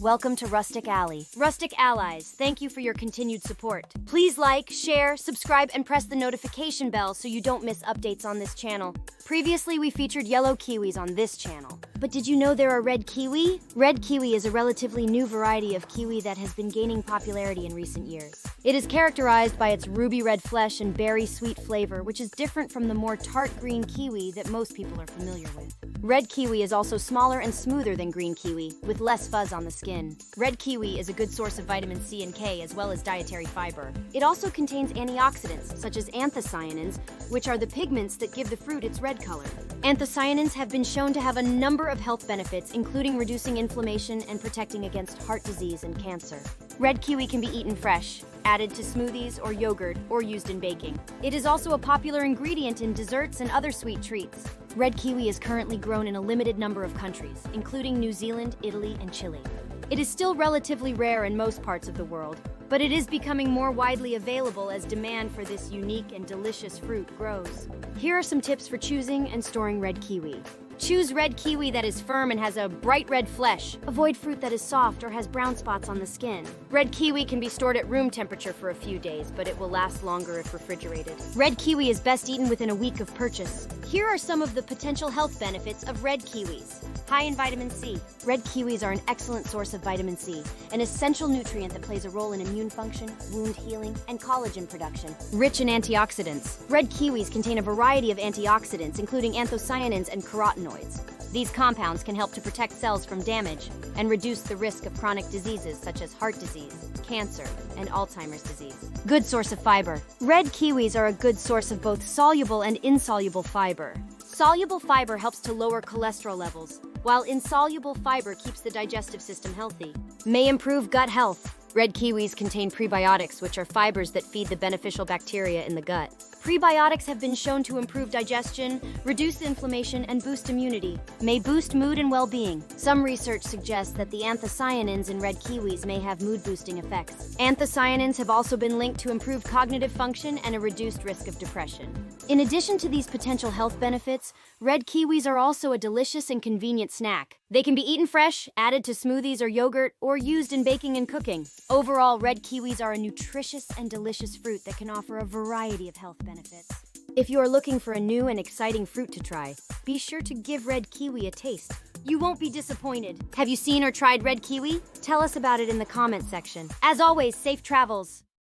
Welcome to Rustic Alley. Rustic Allies, thank you for your continued support. Please like, share, subscribe, and press the notification bell so you don't miss updates on this channel. Previously, we featured yellow kiwis on this channel. But did you know there are red kiwi? Red kiwi is a relatively new variety of kiwi that has been gaining popularity in recent years. It is characterized by its ruby red flesh and berry sweet flavor, which is different from the more tart green kiwi that most people are familiar with. Red kiwi is also smaller and smoother than green kiwi, with less fuzz on the skin. Red kiwi is a good source of vitamin C and K as well as dietary fiber. It also contains antioxidants, such as anthocyanins, which are the pigments that give the fruit its red color. Anthocyanins have been shown to have a number of health benefits, including reducing inflammation and protecting against heart disease and cancer. Red kiwi can be eaten fresh, added to smoothies or yogurt, or used in baking. It is also a popular ingredient in desserts and other sweet treats. Red kiwi is currently grown in a limited number of countries, including New Zealand, Italy, and Chile. It is still relatively rare in most parts of the world, but it is becoming more widely available as demand for this unique and delicious fruit grows. Here are some tips for choosing and storing red kiwi. Choose red kiwi that is firm and has a bright red flesh. Avoid fruit that is soft or has brown spots on the skin. Red kiwi can be stored at room temperature for a few days, but it will last longer if refrigerated. Red kiwi is best eaten within a week of purchase. Here are some of the potential health benefits of red kiwis. High in vitamin C. Red kiwis are an excellent source of vitamin C, an essential nutrient that plays a role in immune function, wound healing, and collagen production. Rich in antioxidants. Red kiwis contain a variety of antioxidants, including anthocyanins and carotenoids. These compounds can help to protect cells from damage and reduce the risk of chronic diseases such as heart disease, cancer, and Alzheimer's disease. Good source of fiber. Red kiwis are a good source of both soluble and insoluble fiber. Soluble fiber helps to lower cholesterol levels, while insoluble fiber keeps the digestive system healthy. May improve gut health. Red kiwis contain prebiotics, which are fibers that feed the beneficial bacteria in the gut. Prebiotics have been shown to improve digestion, reduce inflammation, and boost immunity. May boost mood and well-being. Some research suggests that the anthocyanins in red kiwis may have mood-boosting effects. Anthocyanins have also been linked to improved cognitive function and a reduced risk of depression. In addition to these potential health benefits, red kiwis are also a delicious and convenient snack. They can be eaten fresh, added to smoothies or yogurt, or used in baking and cooking. Overall, red kiwis are a nutritious and delicious fruit that can offer a variety of health benefits. If you are looking for a new and exciting fruit to try, be sure to give red kiwi a taste. You won't be disappointed. Have you seen or tried red kiwi? Tell us about it in the comment section. As always, safe travels!